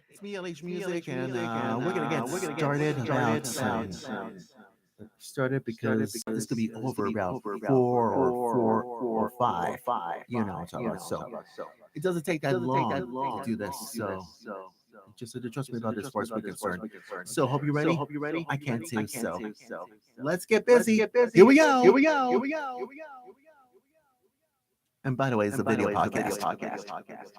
It's me, LH Music, and we're gonna get started about started because this could be over about 4 or 5. You know what I'm talking about. So it doesn't take that long to do this. So just trust me about this as far as we're concerned. So hope you're ready. I can too. So let's get busy. Here we go. And by the way, it's a video podcast. Here it is.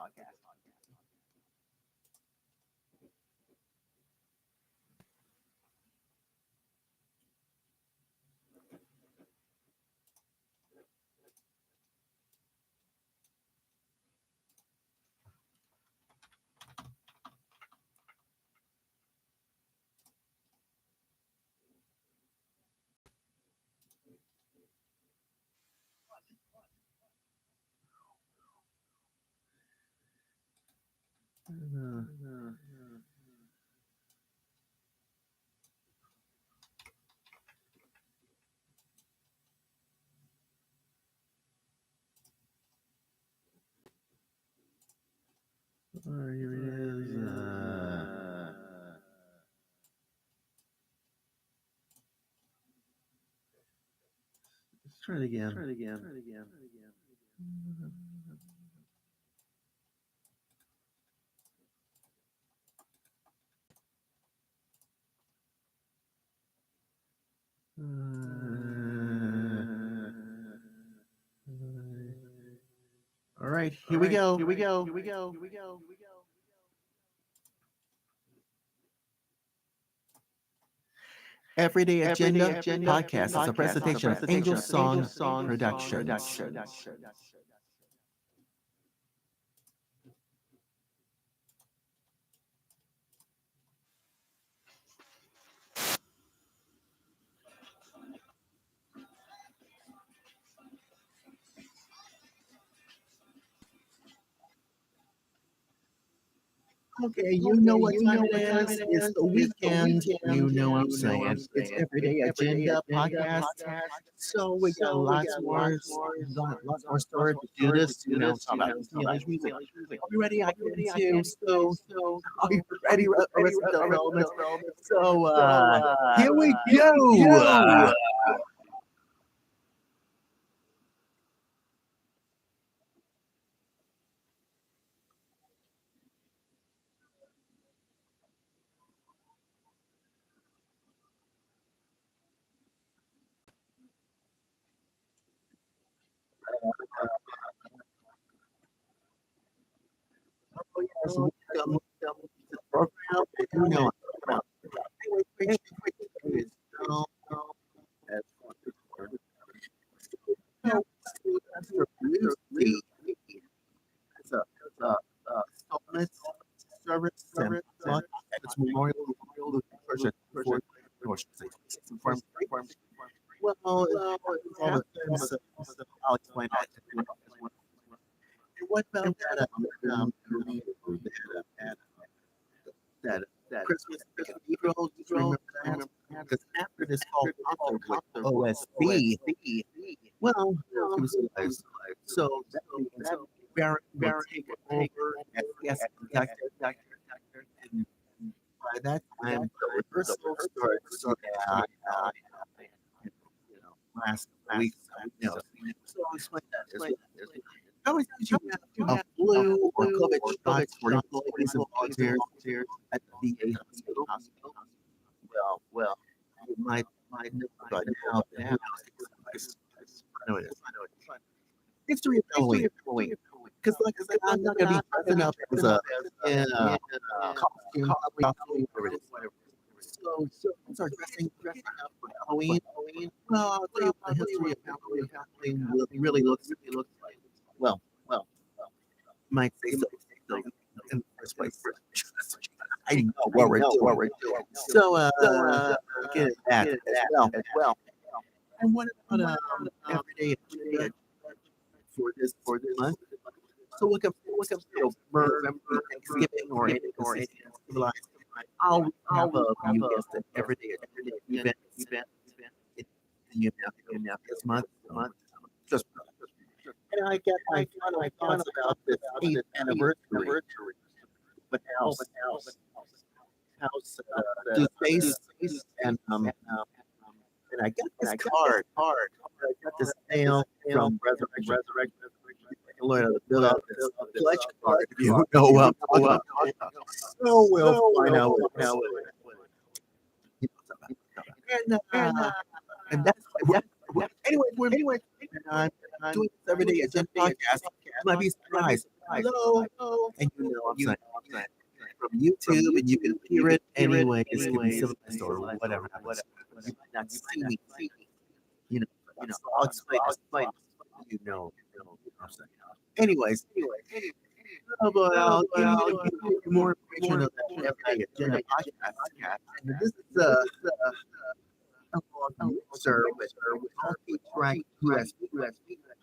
Let's try it again. All right, here we go. Everyday Agenda Podcast is a presentation of Angel Song Productions. Okay, you know what time it is. It's the weekend. You know what I'm saying. It's Everyday Agenda Podcast. So we got lots more story to do this. You know, talk about English music. Are you ready? I can too. So are you ready? Arrested Development. So here we go. Oh, yes, welcome to the program. You know what I'm talking about. Anyway, quick, so, no, that's for Lucy. It's a installment service and it's Memorial Version for Farm. Well, all the things I'll explain that. And what about that Christmas cathedral? Just remember that? Because after this whole conflict with OSB, well, it was realized. So that means Barrett will take over as conductor. And by that time, the rehearsal starts. Last week. So I'll explain that. How many times you have flu or COVID shots for employees and volunteers at the VA hospital? Well, you might know by now that who knows. I know it is. History of Halloween. Because like I said, I'm not gonna be dressing up as a costume, whatever it is. So start dressing up for Halloween. Well, I'll tell you what the history of Halloween really looks like. Well, you might say so. In the first place, I know what we're doing. So get that as well. And what about everyday agenda for this month? So look up November, Thanksgiving, or any civilized. I'll have you guess an everyday event this month. Just and I get my final thoughts about this 8th anniversary. house do space, and I got this card. I got this mail from Resurrection. Learn how to build out this pledge card. If you know what I'm talking about, so we'll find out what and that's anyway. And I'm doing this every day at Gym Podcast. You might be surprised. Hello, and you know I'm saying from YouTube, and you can hear it anyways. It can be civilized or whatever. You might not see me, you know. So I'll explain this. You know what I'm saying. Anyways, but I'll give you more information of that every day agenda podcast. And this is a service with all track USB.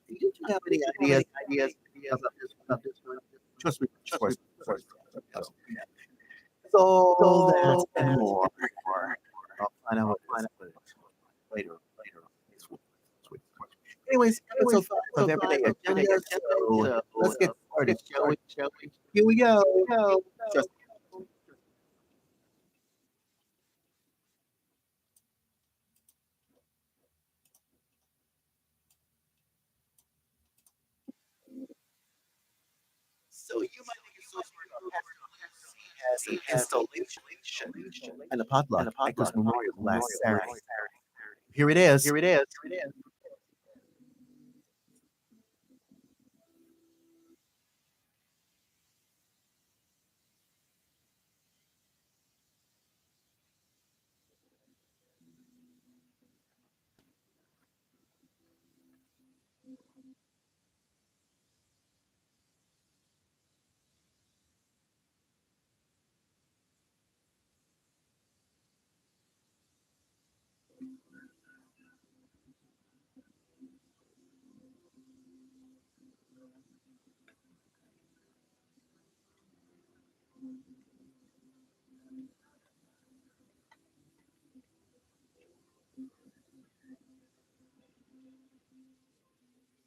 Did you have any ideas about this one? Trust me, first. So that's and more. I'll find out later. Anyways, episode 5 of Everyday Agenda. So let's get started, shall we? Here we go. Just so you might think it's so smart as an installation and a potluck at this memorial last Saturday. Here it is.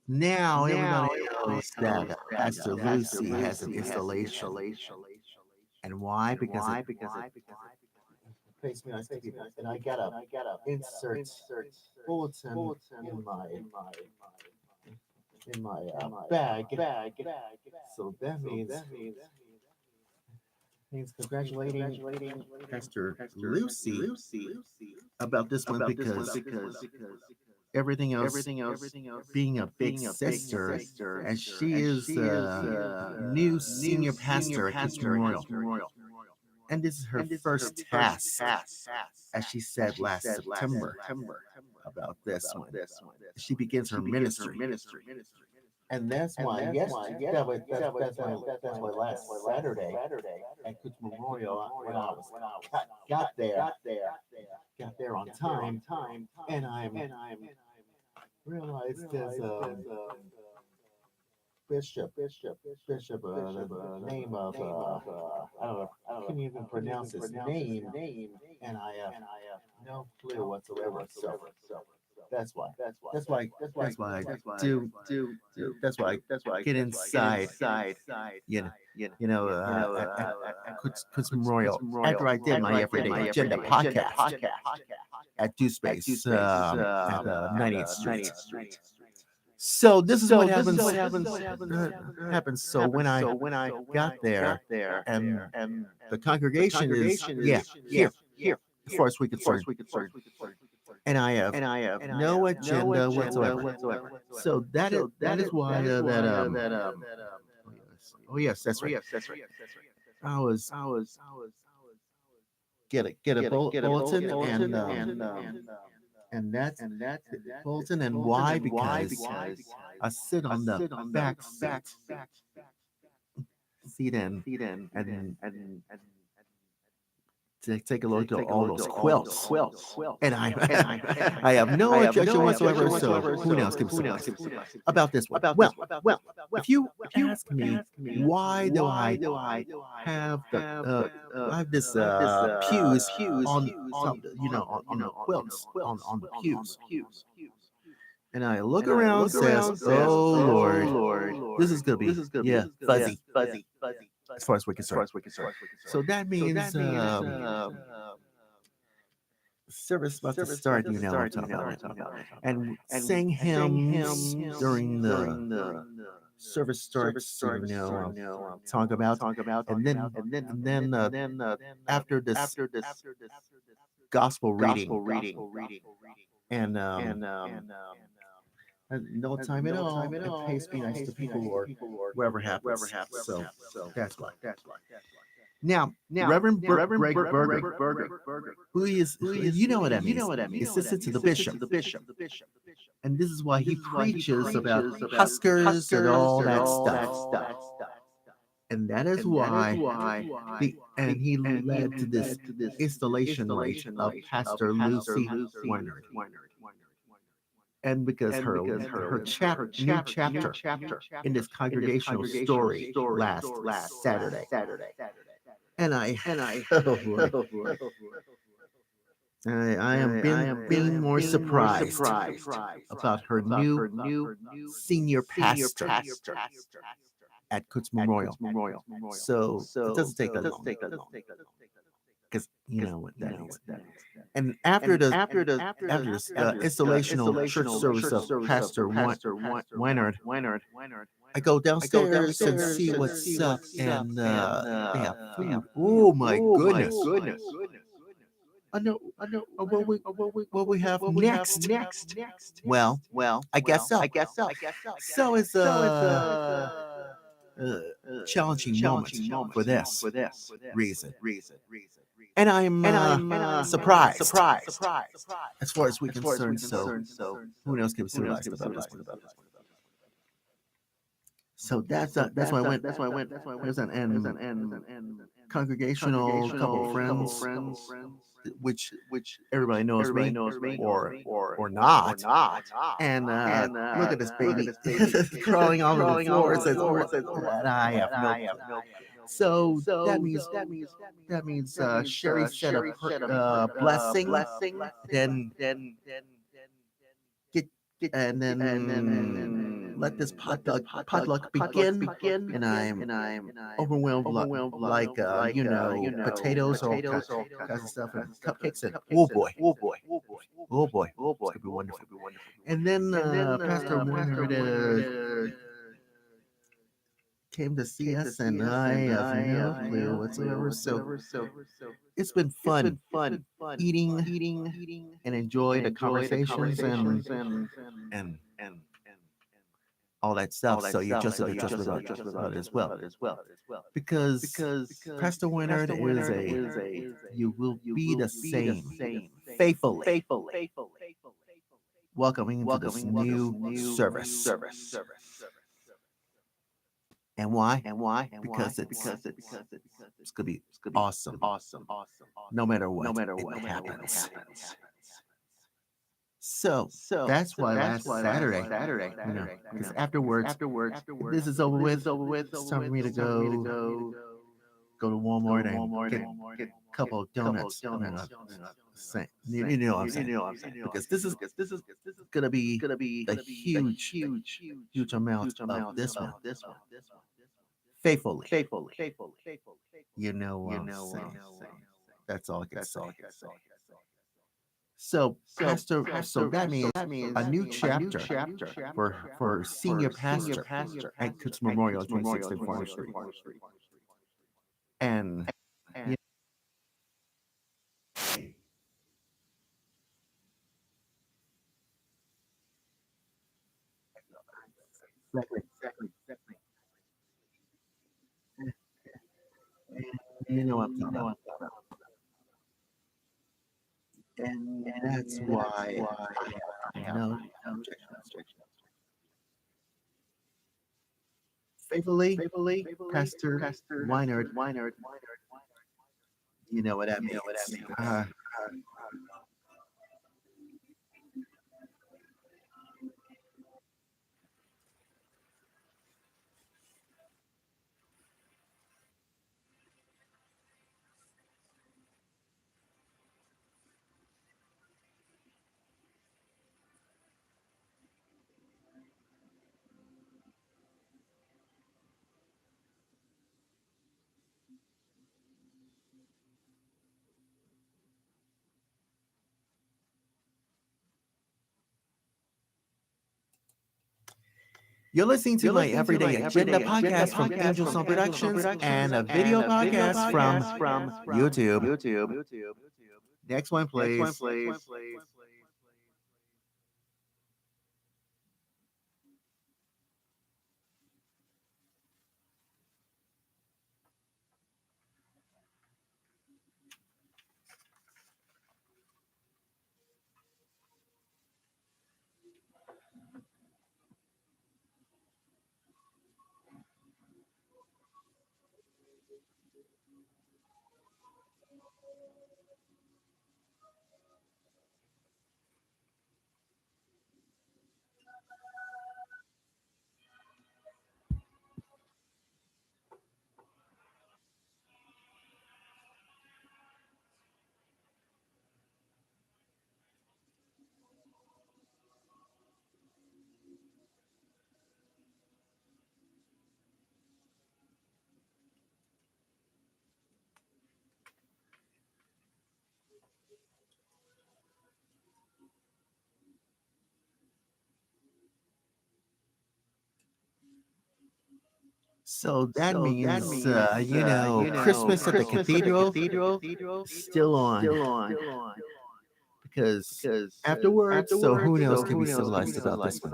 Now everybody knows that Pastor Lucy has an installation. And why? Because it makes me nice to people. And I gotta insert bulletin in my bag. So that means congratulating Pastor Lucy about this one because everything else being a big sister, as she is a new senior pastor at Kitchen Memorial. And this is her first task, as she said last September about this one. She begins her ministry. And that's why, that's why last Saturday at Kitchen Memorial, when I got there on time, and I realized there's Bishop, the name of I don't know, I couldn't even pronounce his name, and I have no clue whatsoever. So that's why I get inside. Quits Memorial after I did my Everyday Agenda podcast at Do Space at 98th Street. So this is what happens. So when I got there, and the congregation is here as far as we concerned, and I have no agenda whatsoever. So that is why oh yes, that's right. I was get a bulletin and that's bulletin, and why? Because I sit on the back seat and take a look at all those quilts. And I have no objection whatsoever. So who knows? About this one. Well, if you ask me why do I have this pews on some, on the quilts on the pews. And I look around, says, "Oh Lord, this is gonna be fuzzy." as far as we're concerned. So that means service about to start. You know what I'm talking about. And sing hymns during the service starts. You know, talk about, and then after this gospel reading, and no time at all, it pays be nice to people or wherever happens. So that's why. Now, Reverend Greg Berger, you know what that means? Assistant to the bishop. And this is why he preaches about Huskers and all that stuff. And that is why he led to this installation of Pastor Lucy Weiner. And because her new chapter in this congregational story last Saturday. And oh boy, I am being more surprised about her new senior pastor at Coots Memorial. So it doesn't take that long. Because you know what that is. And after this installational church service of Pastor Weinert, I go downstairs and see what's up, and they have food. Oh my goodness! I know. What we have next? Well, I guess so. So it's challenging moment for this reason. And I'm surprised as far as we're concerned. So who knows can be civilized about this one. So that's why I went. There's an congregational couple of friends, which everybody knows me or not. And look at this baby crawling all over the floor. It says, and I have no clue. So that means Sherry said a blessing, then get and then let this potluck begin. And I'm overwhelmed like potatoes or kinds of stuff and cupcakes and oh boy, it's gonna be wonderful. And then Pastor Warner came to see us, and I have no clue whatsoever. So it's been fun eating and enjoy the conversations and all that stuff. So you're just about it as well. Because Pastor Winard is you will be the same faithfully welcoming into this new service. And why? Because it's gonna be awesome. No matter what happens. So that's why last Saturday, because afterwards, this is over with. It's time for me to go to Walmart and get a couple of donuts. You know what I'm saying? Because this is gonna be a huge amount of this one. Faithfully. You know what I'm saying? That's all I can say. So that means a new chapter for senior pastor at Coots Memorial, 26th and Farm Street. And exactly. You know what I'm talking about. And that's why I have no objection. Faithfully, Pastor Weinert, you know what that means. You're listening to my Everyday Agenda podcast from Angel Song Productions and a video podcast from YouTube. Next one, please. So that means, Christmas at the cathedral still on. Because afterwards, so who knows, can be civilized about this one.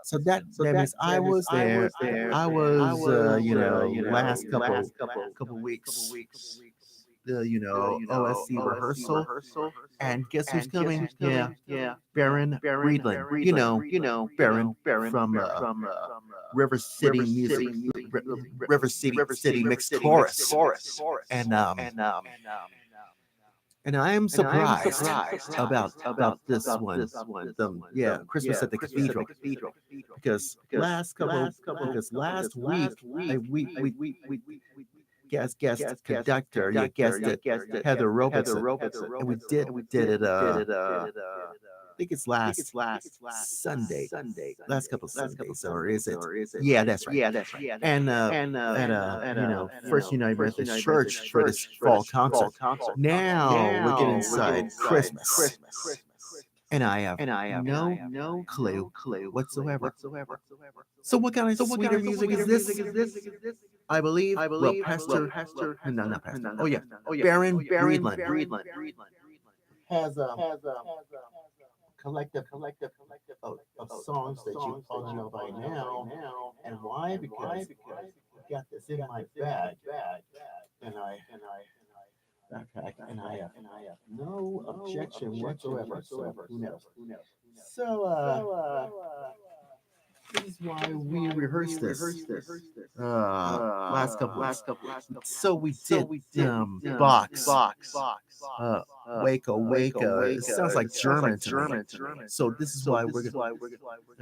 So that means I was there. I was, last couple weeks, the OSC rehearsal, and guess who's coming? Yeah, Baron Breedland. Baron from River City Music, River City Mixed Chorus, and I am surprised about this one. Christmas at the Cathedral. Because last week, we guest conductor, guested Heather Robertson, and we did it. I think it's last Sunday, last couple Sundays, or is it? Yeah, that's right. And at First United Methodist Church for this fall concert. Now we're getting inside Christmas, and I have no clue whatsoever. So what kind of sweeter music is this? I believe. Well, Pastor. No, not Pastor. Oh yeah, Baron Breedland has a collective of songs that you all know by now. And why? Because I got this in my bag, and I backpack, and I have no objection whatsoever. So who knows? So this is why we rehearsed this last couple weeks. So we did box Waco. It sounds like German to me. So this is why we're gonna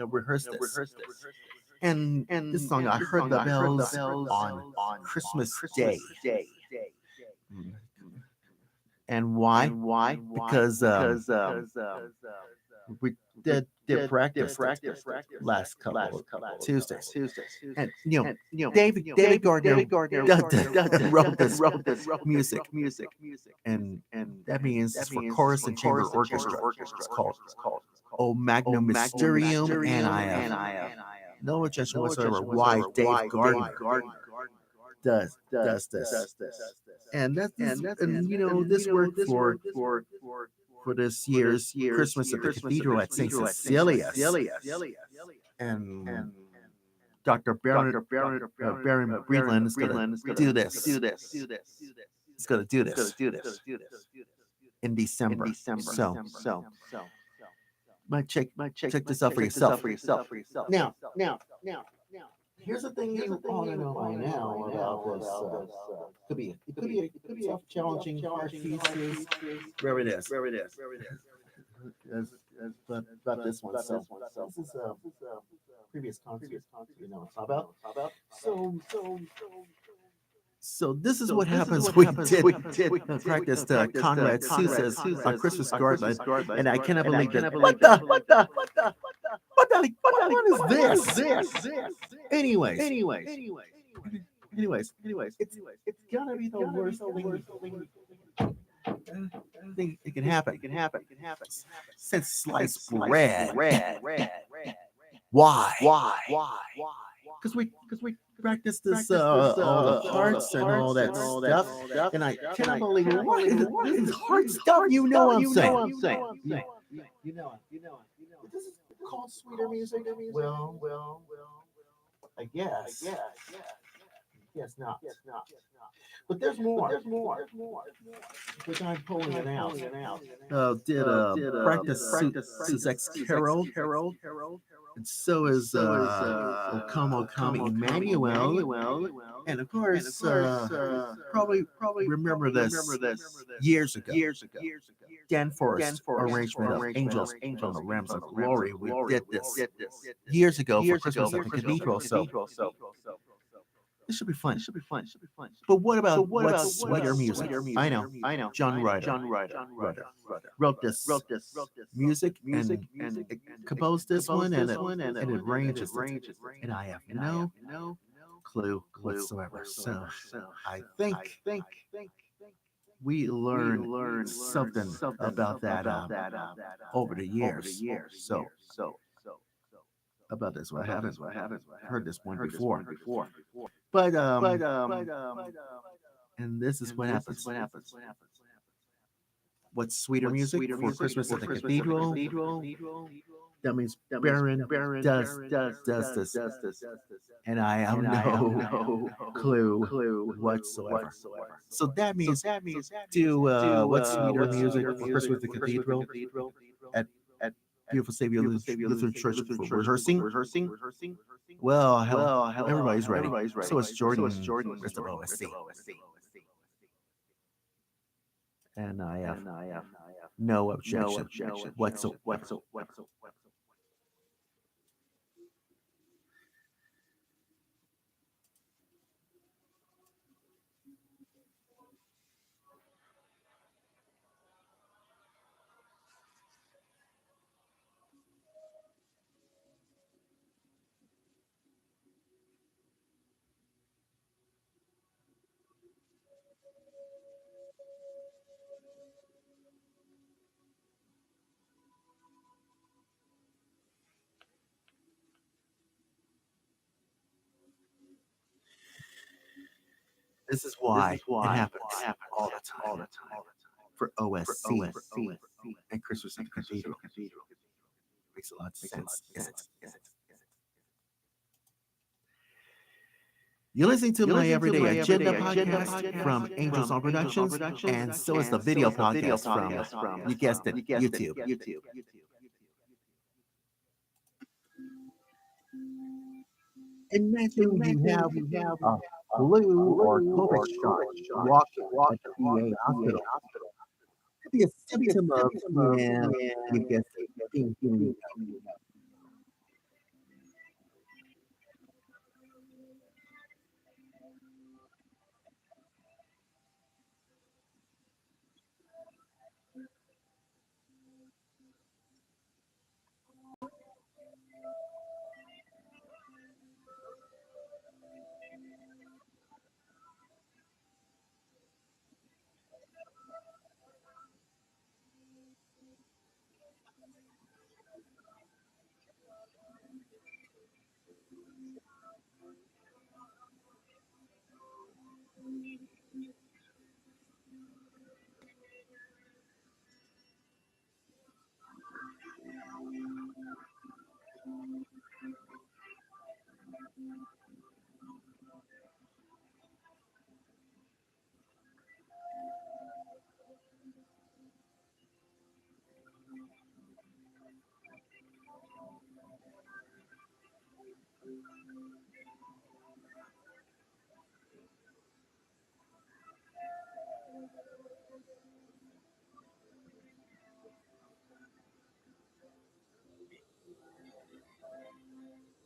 rehearse this. And this song, I heard the bells on Christmas Day. And why? Because we did practice last couple Tuesdays. And David Gardner wrote this music, and that means it's for chorus and chamber orchestra. It's called O Magnum Mysterium, and I have no objection whatsoever why Dave Gardner does this. And this worked for this year's Christmas at the Cathedral at St. Cecilia. And Dr. Baron Breedland is going to do this. He's going to do this in December. So, check this out for yourself. Now. Here's the thing you ought to know by now about this. It could be a tough, challenging hard pieces. Where it is. About this one. So this is a previous concert. You know what I'm talking about. So this is what happens. We did practice Conrad Sousa's on Christmas Garden, and I cannot believe that. What the? What is this? Anyways, it's gotta be the worst thing it can happen. Since sliced bread Why? Why? Because we practice this all the parts and all that stuff, and I can't believe what this is hard stuff. You know what I'm saying? Yeah, you know it. This is called sweeter music. Well, I guess. Yes, not. But there's more. Which I'm pulling it out. Did practice Suzek's Carol, and so is O Come O Come Emmanuel, and of course, probably remember this years ago. Dan Forrest arrangement of Angels from the Realms of Glory. We did this years ago for Christmas at the Cathedral, so this should be fun. But what about what's sweeter music? I know. John Ryder wrote this music and composed this one, and it arranges it. And I have no clue whatsoever. So I think we learned something about that over the years. So about this, I haven't heard this one before. But and this is what happens. What's sweeter music for Christmas at the Cathedral? That means Baron does this, and I have no clue whatsoever. So that means do what's sweeter music for Christmas at the Cathedral at Beautiful Savior Lutheran Church for rehearsing. Well, hell, everybody's ready. So is Jordan, rest of OSC. And I have no objection whatsoever. This is why it happens all the time for OSC and Christmas at the Cathedral. Makes a lot of sense. You're listening to my Everyday Agenda podcast from Angels on Productions, and so is the video podcast from, you guessed it, YouTube. Imagine you have a flu or COVID shot walking at the VA hospital. Could be a symptom of, yeah, you guessed it, being human.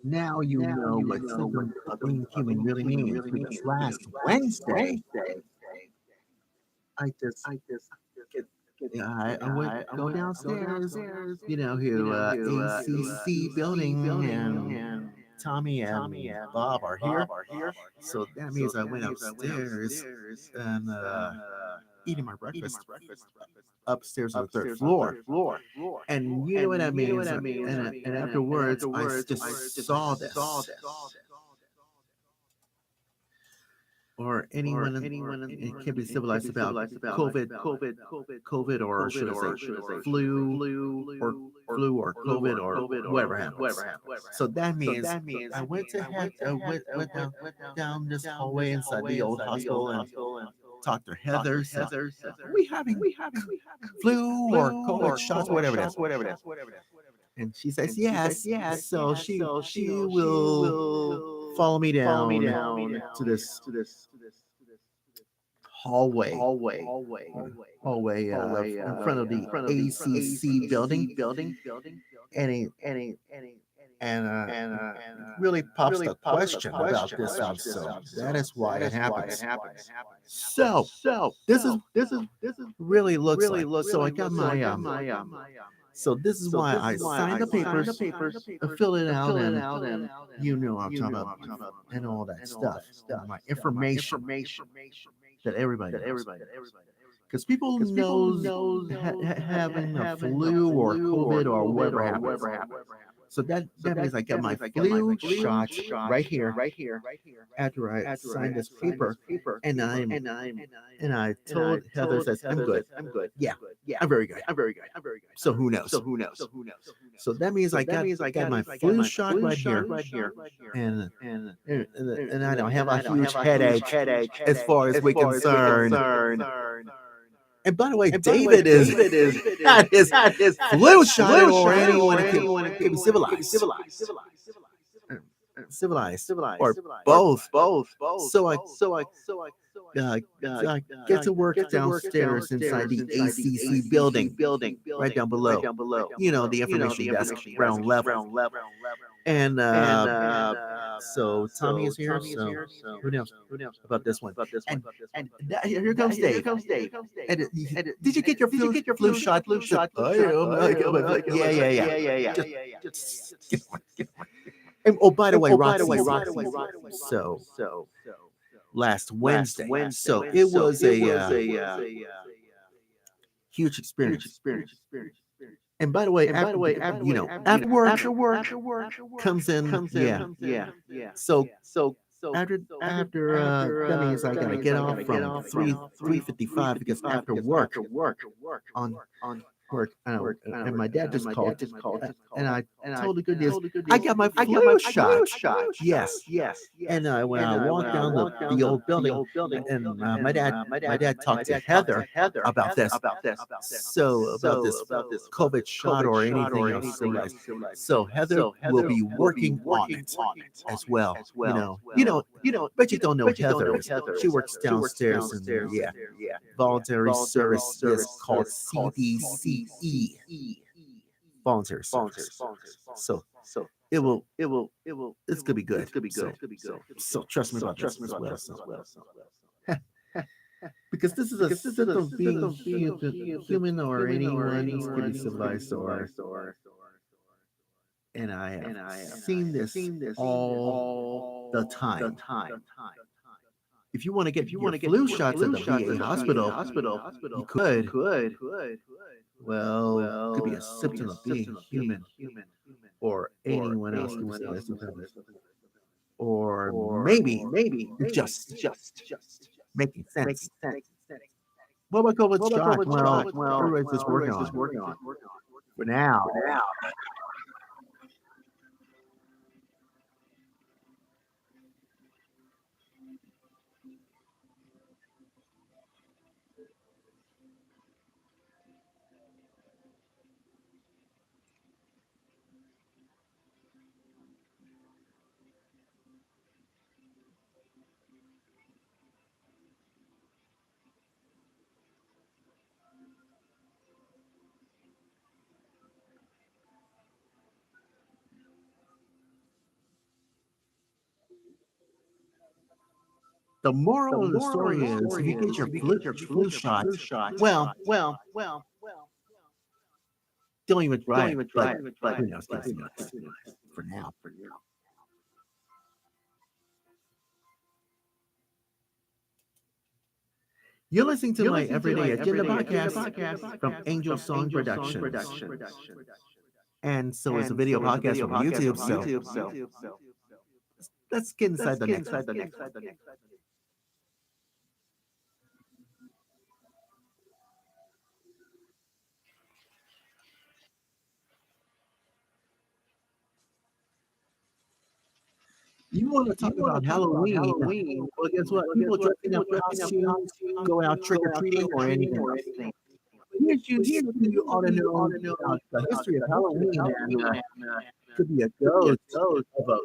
Now you know what symptom of being human really means. Because last Wednesday, I just get, I would go downstairs, who ACC building, and Tommy and Bob are here. So that means I went upstairs, and eating my breakfast upstairs on the third floor. And you know what that means. And afterwards, I just saw this. Or anyone it can be civilized about COVID, or should I say flu, or COVID, or whatever happens. So that means I went to went down this hallway inside the old hospital and talked to Heather. Said, are we having flu or COVID shots, whatever it is? And she says yes. So she will follow me down to this hallway in front of the ACC building, and really pops the question about this one. So that is why it happens. So this is really looks like. So I got my so this is why I signed the papers, filled it out, and you know what I'm talking about, and all that stuff, my information that everybody knows. Because people knows having a flu or COVID or whatever happens. So that means I got my flu shot right here after I signed this paper, and I told Heather that I'm good. Yeah, I'm very good. So who knows? So that means I got my flu shot right here, and I don't have a huge headache as far as we're concerned. And by the way, David is had his flu shot, or anyone can be civilized, or both. So I get to work downstairs inside the ACC building, right down below. You know, the information desk, ground level. And so Tommy is here. So who knows about this one? And here comes Dave. And did you get your flu shot? Yeah. And, oh, by the way, Roxy. So last Wednesday. So it was a huge experience. And by the way, after work comes in. Yeah. So after that means I gotta get off from 3:55 because after work on work, and my dad just called, and I told the good news. I got my flu shot. Yes. And when I walked down the old building, and my dad talked to Heather about this. So about this COVID shot or anything else. So Heather will be working on it as well. But you don't know Heather is. She works downstairs in voluntary service is called CDCE, voluntary service. So it will it's gonna be good. So trust me about this as well. Because this is a system of being human, or anyone can be civilized, and I have seen this all the time. If you want to get flu shots at the VA hospital, you could. Well, it could be a symptom of being human, or anyone else can be civilized, or maybe just making sense. What about COVID shot? Well, everybody's just working on it for now. The moral of the story is, if you get your flu shot, well, don't even try it. But who knows? For now. You're listening to my Everyday Agenda podcast from Angel Song Productions. And so it's a video podcast from YouTube, so let's get inside the next one. You want to talk about Halloween? Well, guess what? People dressing up costumes, go out trick or treating, or anything else. Here's you ought to know about the history of Halloween, and could be a ghost of a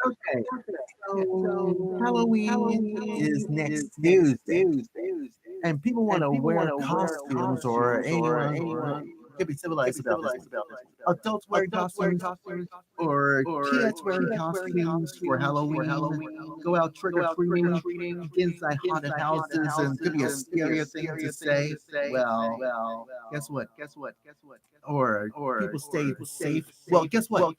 okay. So Halloween is next Tuesday, and people want to wear costumes, or anyone can be civilized about this. Adults wearing costumes, or kids wearing costumes for Halloween, go out trick or treating, get inside haunted houses, and could be a scary thing to say. Well, guess what? Or people stay safe. Well, guess what?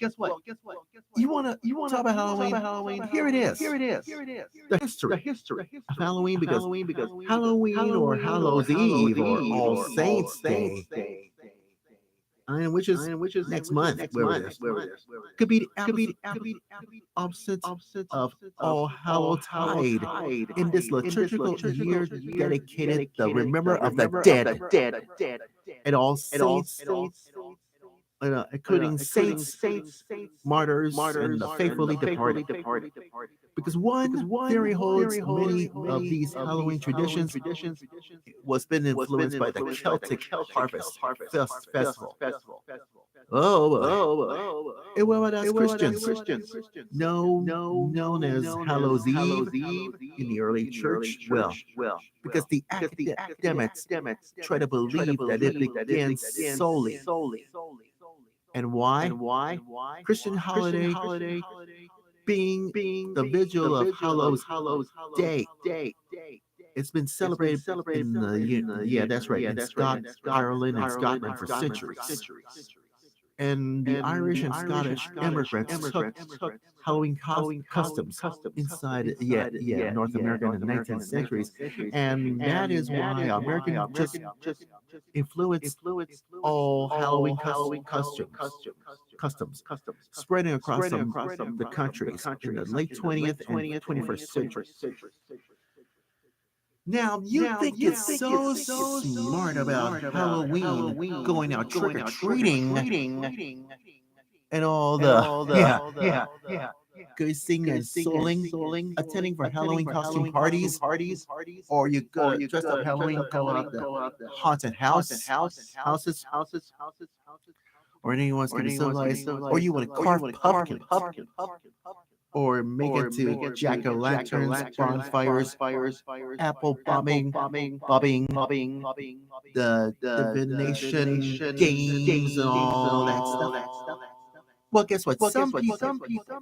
You want to talk about Halloween? Here it is. The history of Halloween, because Halloween or Hallows Eve or All Saints Day, which is next month, wherever it is, could be the opposite of All Hallow Tide in this liturgical year dedicated the remember of the dead and All Saints, including saints, martyrs, and the faithfully departed. Because one theory holds many of these Halloween traditions was been influenced by the Celtic Harvest Festival. And what about us Christians? Known as Hallows Eve in the early church. Well, because the academics try to believe that it begins solely. And why? Christian holiday being the vigil of Hallows Day. It's been celebrated in that's right, in Ireland and Scotland for centuries. And the Irish and Scottish immigrants took Halloween customs inside North America in the 19th centuries, and that is why American just influenced all Halloween customs spreading across the countries in the late 20th and 21st century. Now, you think it's so smart about Halloween, going out trick or treating and all the cursing and souling, attending for Halloween costume parties, or you go dressed up Halloween, go out the haunted houses, or anyone's going to civilized, or you want to carve pumpkins, or make it to jack-o'-lanterns, bonfires, apple bobbing, the divination games, and all that stuff. Well, guess what? Some people,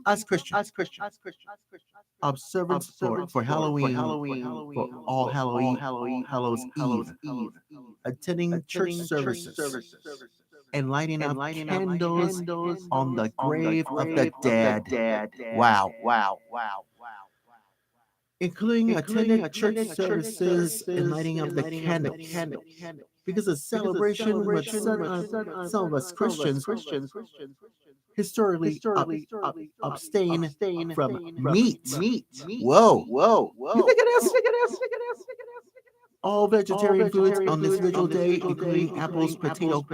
us Christians, observance for Halloween, for All Hallows Eve, attending church services and lighting up candles on the grave of the dead. Wow. Including attending church services and lighting up the candles. Because a celebration with some of us Christians historically abstain from meat. Whoa. You think it is? All vegetarian foods on this vigil day, including apples, potato,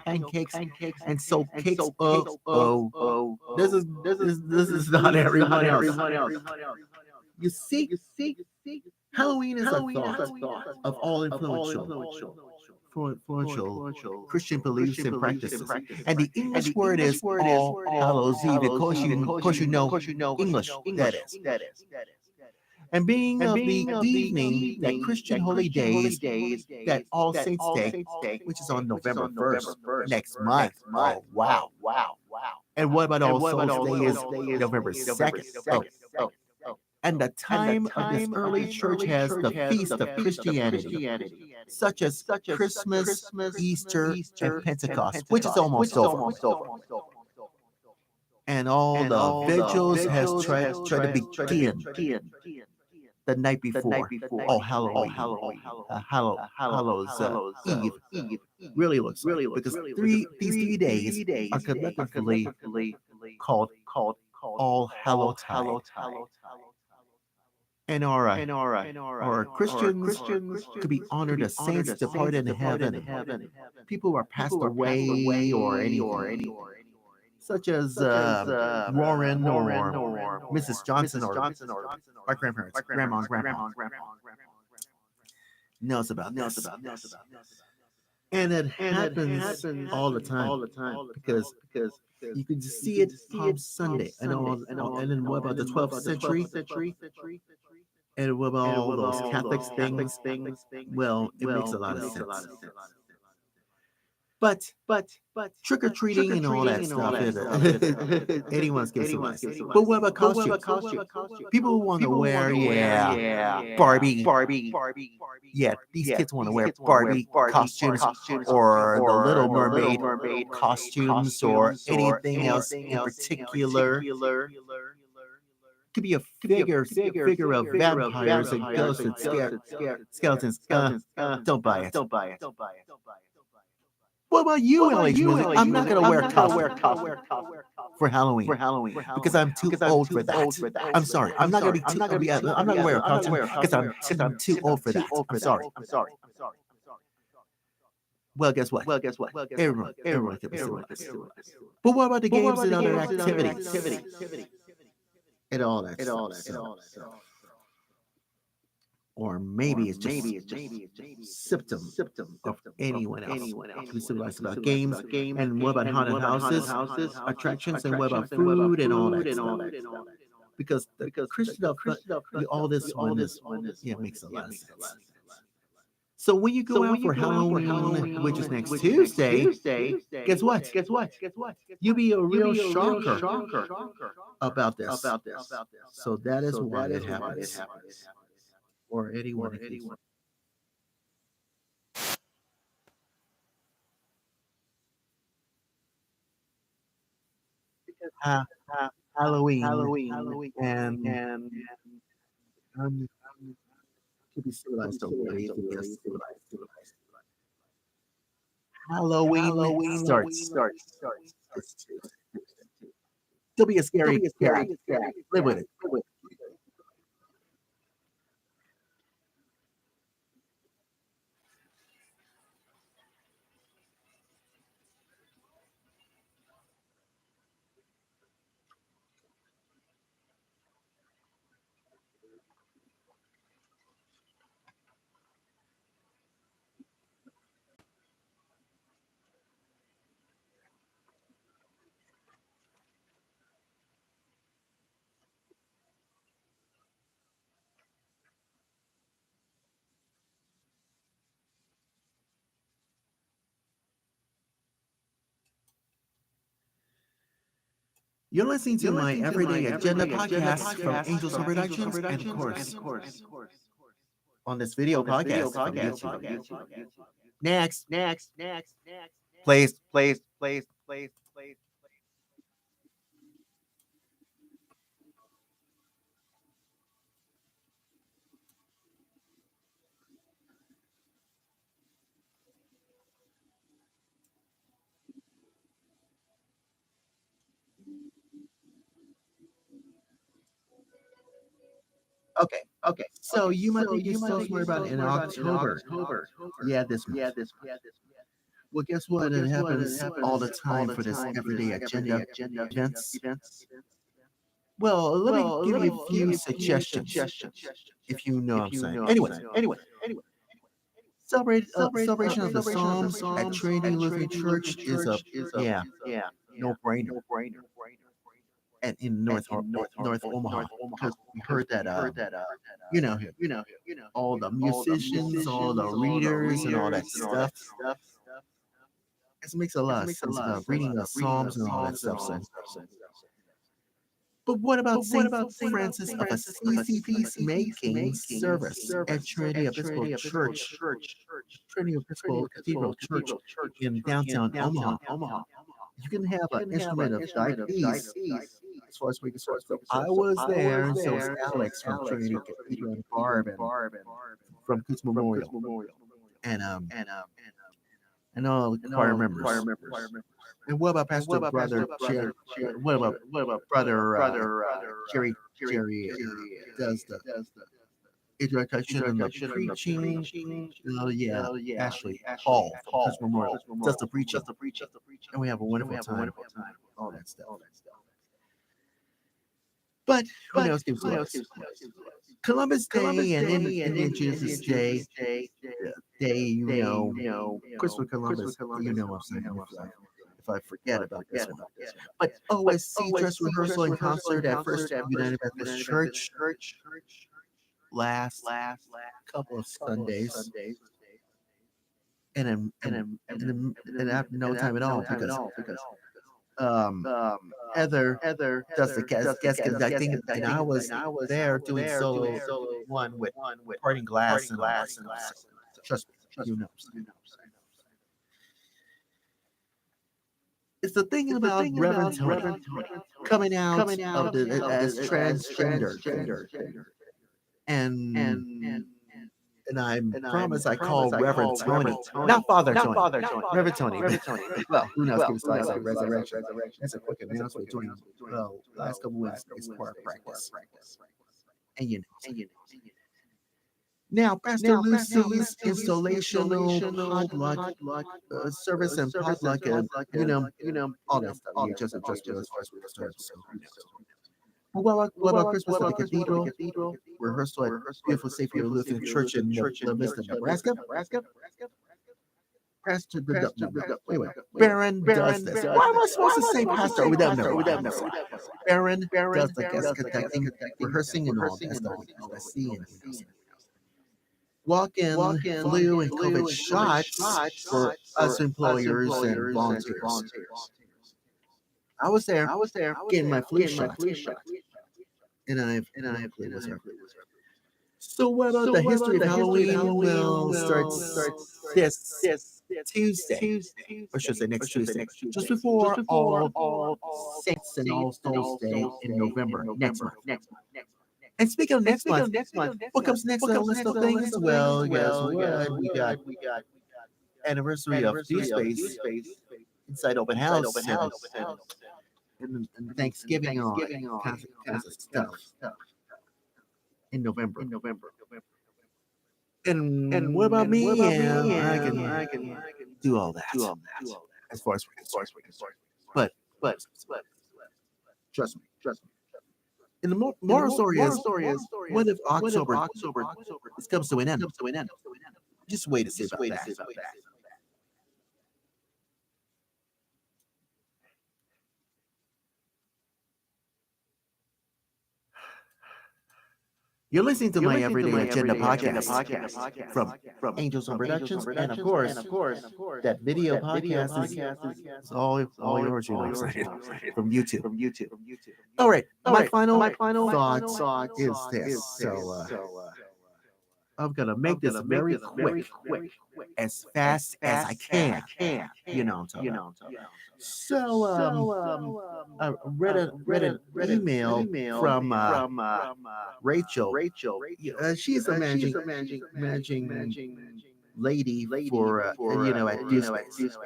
pancakes, and soap cakes. This is not everyone else. You see, Halloween is a thought of all influential influential Christian beliefs and practices. And the English word is All Hallows Eve. Of course, you know English, that is. And being of the evening that Christian holy days that All Saints Day, which is on November 1st, next month. Oh, wow. And what about All Souls Day is November 2nd. Oh, and the time of this early church has the feast of Christianity, such as Christmas, Easter, and Pentecost, which is almost over. And all the vigils has tried to begin the night before. Oh, Halloween, Hallows Eve, really looks like, because these 3 days are collectively called All Hallowtide. And our Christians to be honored as saints departed in heaven, people who are passed away or anything, such as Warren or Mrs. Johnson or our grandparents, grandma and grandpa knows about this. And it happens all the time because you can just see it Palm Sunday. And then what about the 12th century? And what about all those Catholic things? Well, it makes a lot of sense. But trick or treating and all that stuff, anyone's gets a license. But what about costumes? People who want to wear, Barbie. Yeah, these kids want to wear Barbie costumes or the Little Mermaid costumes or anything else in particular. Could be a figure of vampires and ghosts and skeletons. Don't buy it. What about you, LHMusic? I'm not going to wear costume for Halloween because I'm too old for that. I'm sorry. I'm not going to wear a costume because I'm too old for that. I'm sorry. Well, guess what? Everyone can be doing this. But what about the games and other activities? And all that stuff. Or maybe it's just symptom of anyone else to be civilized about games. And what about haunted houses, attractions, and what about food and all that stuff? Because the Christian all this oneness, makes a lot of sense. So when you go out for Halloween, which is next Tuesday, guess what? You'll be a real shocker about this. So that is why it happens. Or anyone. Halloween and to be civilized already. Halloween starts. Still be a scary cat. Live with it. You're listening to my Everyday Agenda podcast from Angels Home Productions, and of course, on this video podcast from YouTube. Next. Please. Okay. So you might think you're still worried about it in October. Yeah, this month. Well, guess what? It happens all the time for this Everyday Agenda events. Well, let me give you a few suggestions, if you know what I'm saying. Anyway, Celebration of the Psalms at Trinity Lutheran Church is a yeah no brainer at in North Omaha because we heard that you know all the musicians, all the readers, and all that stuff. It makes a lot of sense about reading the Psalms and all that stuff. So, but what about Saint Francis of Assisi peacemaking service at Trinity Episcopal Church, Trinity Episcopal Cathedral Church in downtown Omaha? You can have an instrument of thy peace as far as we can start. So I was there, and so was Alex from Trinity Cathedral and Barb and from Coots Memorial, and all the choir members. And what about Pastor Brother Jerry? What about Brother Jerry does the introduction and the preaching? Oh yeah, Ashley Hall from Coots Memorial does the preaching, and we have a wonderful time. All that stuff. But who knows? Columbus Day and Indian Jesus Day, Christopher Columbus, you know what I'm saying. If I forget about this one. But OSC dress rehearsal and concert at First United Methodist Church last couple of Sundays. And after no time at all because Heather does the guest conducting, and I was there doing solo one with Parting Glass and all that stuff. Trust me, you know. It's the thing about Reverend Tony coming out of the as transgender, and I promise I call Reverend Tony, not Father Tony, Reverend Tony. Well, who knows? Give us lives at resurrection. That's a quick announcement during the last couple weeks is choir practice, and you know. Now, Pastor Lucy's installational potluck service and potluck, and all that stuff. You just as far as we start. So, what about Christmas at the Cathedral? Rehearsal at beautiful Savior Lutheran Church in La Vista, Nebraska. Pastor, wait. Baron does this. Why am I supposed to say Pastor? We don't know. Baron does the guest conducting, rehearsing, and all that stuff. I see. Walk-in flu and COVID shots for us employers and volunteers. I was there getting my flu shot, and I've was there. So what about the history of Halloween? Will start this Tuesday, or should I say next Tuesday, just before All Saints and All Souls Day in November next month. And speaking of next month, what comes next on the list of things? Well, guess what? We got anniversary of New Space inside Open House and Thanksgiving on kinds of stuff in November. And what about me? I can do all that as far as we're concerned. But trust me. And the moral story is, what if October this comes to an end? Just wait to see about that. You're listening to my Everyday Agenda podcast from Angels on Productions, and of course, that video podcast is all yours. You know what I'm saying? From YouTube. All right, my final thought is this. So I'm gonna make this very quick, as fast as I can. You know what I'm talking about. So I read an email from Rachel. She's a managing lady for at Deuce Space.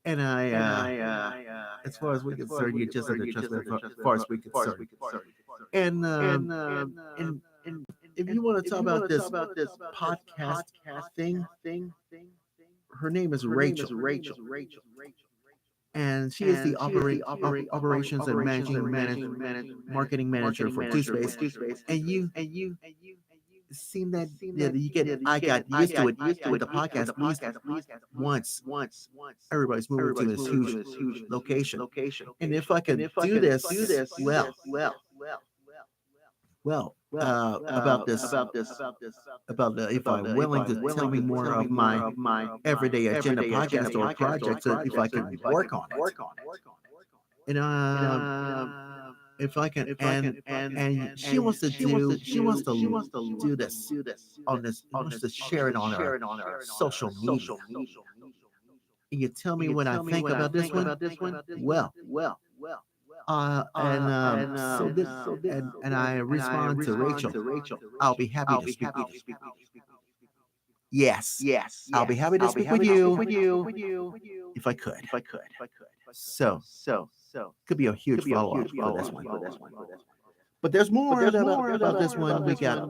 And as far as we're concerned, you just understand as far as we're concerned. And if you want to talk about this podcast thing, her name is Rachel. And she is the operations and marketing manager for Two Space. And you seemed that I got used to it with the podcast. At least once everybody's moving to this huge location, and if I could do this, about if I'm willing to tell me more of my everyday agenda podcast or projects, if I can work on it, and if I can, and she wants to do this on this, wants to share it on our social media. And you tell me what I think about this one. Well, and so this, and I respond to Rachel. I'll be happy to speak with you. Yes, I'll be happy to speak with you if I could. So could be a huge follow up for this one. But there's more about this one. We got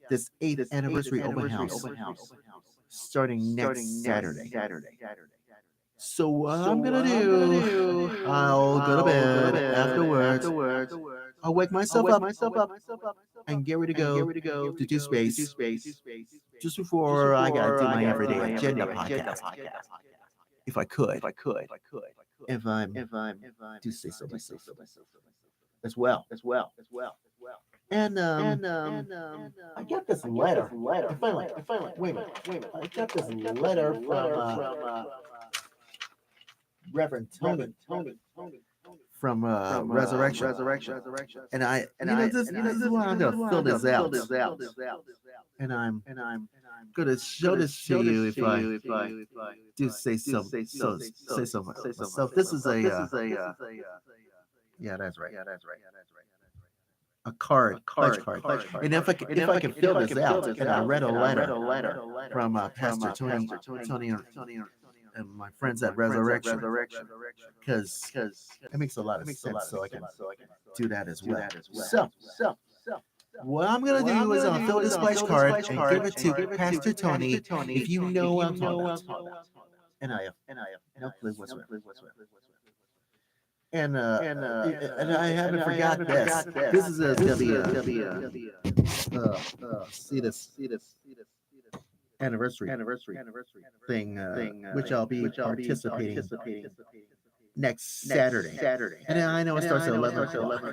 this 8th anniversary open house starting next Saturday. So what I'm gonna do, I'll go to bed afterwards. I'll wake myself up and get ready to go to do space just before I gotta do my everyday agenda podcast. If I could, if I'm do say so myself as well. And I got this letter. Finally, wait a minute. I got this letter from Reverend Tony from Resurrection. And this is why I'm gonna fill this out. And I'm gonna show this to you if I do say so myself. This is a yeah, that's right. A pledge card. And if I can fill this out, and I read a letter from Pastor Tony and my friends at Resurrection, because it makes a lot of sense. So I can do that as well. So what I'm gonna do is I'll fill this pledge card and give it to Pastor Tony. If you know what I'm talking about, and I have no clue whatsoever. And I haven't forgot this. This is see this anniversary thing, which I'll be participating next Saturday. And I know it starts at 11 o'clock.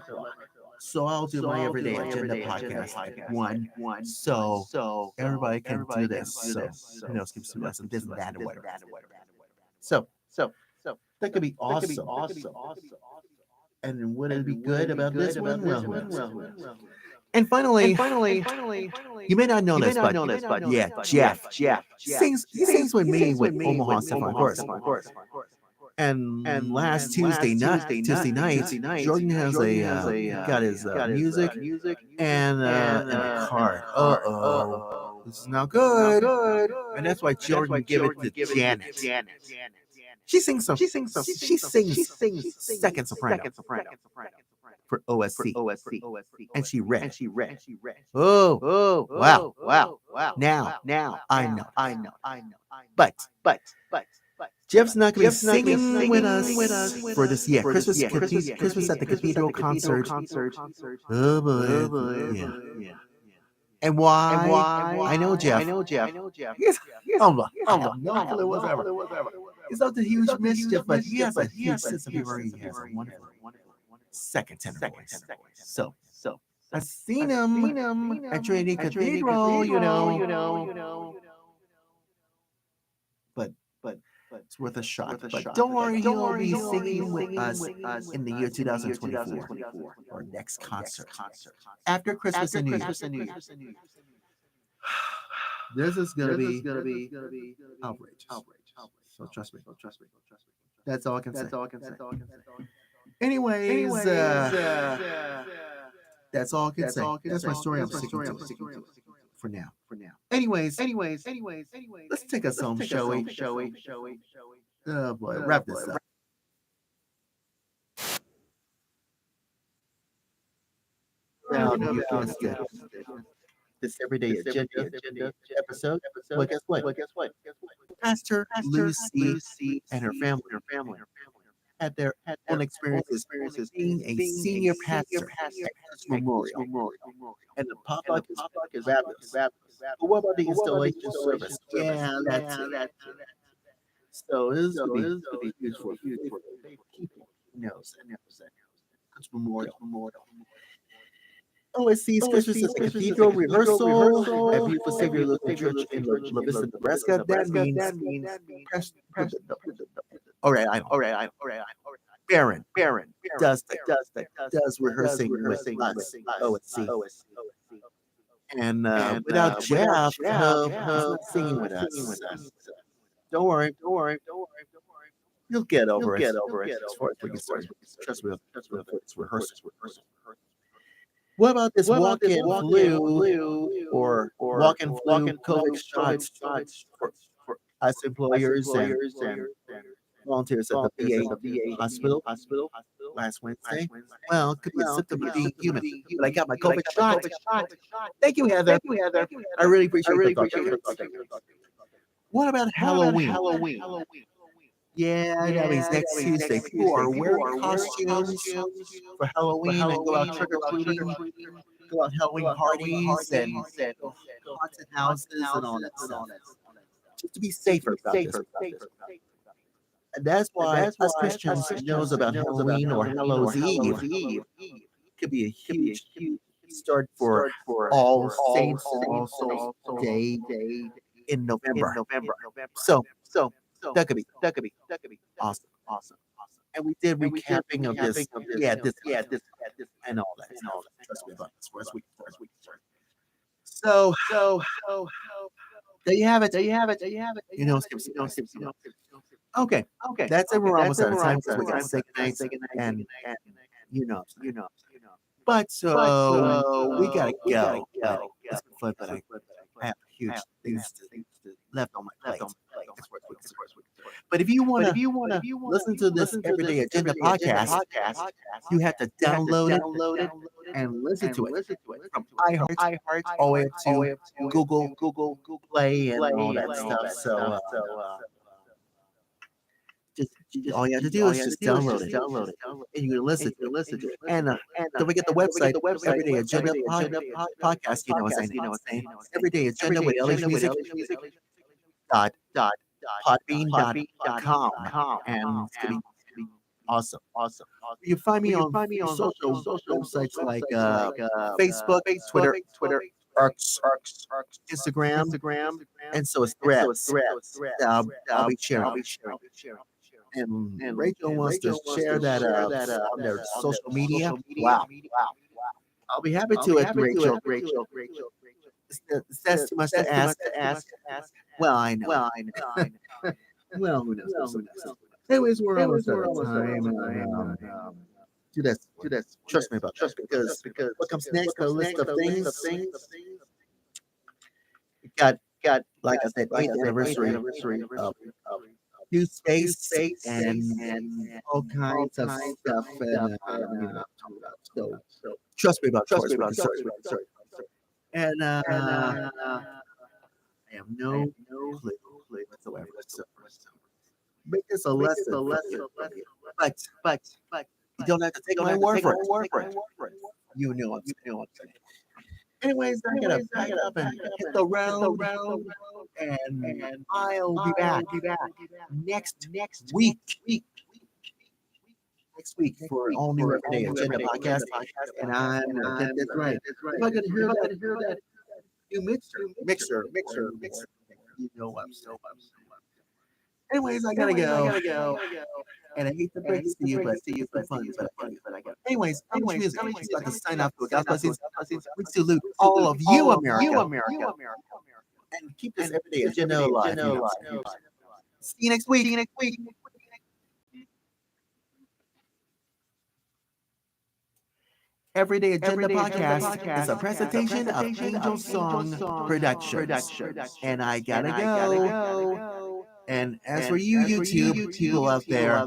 So I'll do my everyday agenda podcast at 1. So everybody can do this. So who knows, give some lessons, this and that, or whatever. So that could be awesome. And would it be good about this one? Well. And finally, you may not know this, but yeah, Jeff sings with me with Omaha Symphony Chorus. And last Tuesday night, Jordan has got his music and a card. This is not good. And that's why Jordan gave it to Janet. She sings second soprano for OSC. And she read. Oh, wow. Now I know. But Jeff's not going to be singing with us for this year. Christmas at the Cathedral concert. Oh boy. Yeah. And why? I know Jeff. He's humble. No clue whatsoever. He's not the huge mischief, but he has a huge sense of humor. He has a wonderful second tenor voice. So I've seen him at Trinity Cathedral, you know. But it's worth a shot. But don't worry, he'll be singing with us in the year 2024, our next concert. After Christmas and New Year's. This is gonna be outrageous. So trust me. That's all I can say. Anyways, that's all I can say. That's my story. I'm sticking to for now. Anyways, let's take us home, shall we? Oh boy, wrap this up. Now you guys get this everyday agenda episode. Well, guess what? Pastor Lucy and her family had their own experiences being a senior pastor at Memorial. and the potluck is fabulous. But what about the installation service? Yeah, that's it. So this could be huge for people. Who knows? It's Memorial. OSC's Christmas is a cathedral rehearsal at Beautiful Savior Lutheran Church in La Vista, Nebraska. That means press. All right, I'm Baron does rehearsing with us, OSC. And without Jeff, he's not singing with us. Don't worry. You'll get over it. As far as we can start. Trust me, it's rehearsal. What about this walk-in flu or walk-in flu COVID shots for us employers and volunteers at the VA hospital last Wednesday? Well, it could be a symptom of being human, but I got my COVID shot. Thank you, Heather. I really appreciate the thought. What about Halloween? Yeah, that means next Tuesday. People are wearing costumes for Halloween and go out trick-or-treating, go out Halloween parties and haunted houses and all that stuff. Just to be safer about this. And that's why us Christians knows about Halloween or Hallows Eve. Could be a huge start for All Saints and All Souls Day in November. So that could be awesome. And we did recapping of this, and all that. Trust me about this. For us, we So there you have it. You know, skip. Okay. That's it. We're almost out of time. So we gotta say goodnight. And you know. But we gotta go. It's been fun, but I have huge things left on my plate. But if you want to listen to this Everyday Agenda podcast, you have to download it and listen to it from iHeart all the way up to Google Play and all that stuff. So just all you have to do is just download it, and you can listen to it. And don't forget the website, Everyday Agenda podcast. You know what I'm saying? Everyday Agenda with LHMusic dot podbean.com, and it's gonna be awesome. You find me on social websites like Facebook, Twitter, Arcs, Instagram, and so is Threads. I'll be sharing. And Rachel wants to share that on their social media. Wow. I'll be happy to it, Rachel. That's too much to ask. Well, I know. Well, who knows? Anyways, we're almost out of time. Do this. Trust me about that. Because what comes next? A list of things. We got like I said, 8th anniversary of New Space and all kinds of stuff. And so trust me about it. Sorry. And I have no clue whatsoever. So make this a lesson. But you don't have to take my word for it. You know what I'm saying. Anyways, I gotta back it up and hit the road, and I'll be back next week. Next week for all new Everyday Agenda podcast, and I'm gonna get this right. If I could hear that new mixer, you know what I'm saying. Anyways, I gotta go. And I hate to break this to you, but it's been fun. But I got. Anyways, I'm about to sign off to a God blessings. We salute all of you, America, and keep this Everyday Agenda alive. See you next week. Everyday Agenda podcast is a presentation of Angel Song Productions. And I gotta go. And as for you, YouTube people out there,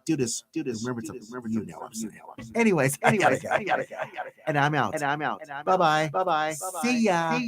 do this. Remember something. Remember, you know what I'm saying. Anyways, I gotta go. And I'm out. Bye-bye. See ya.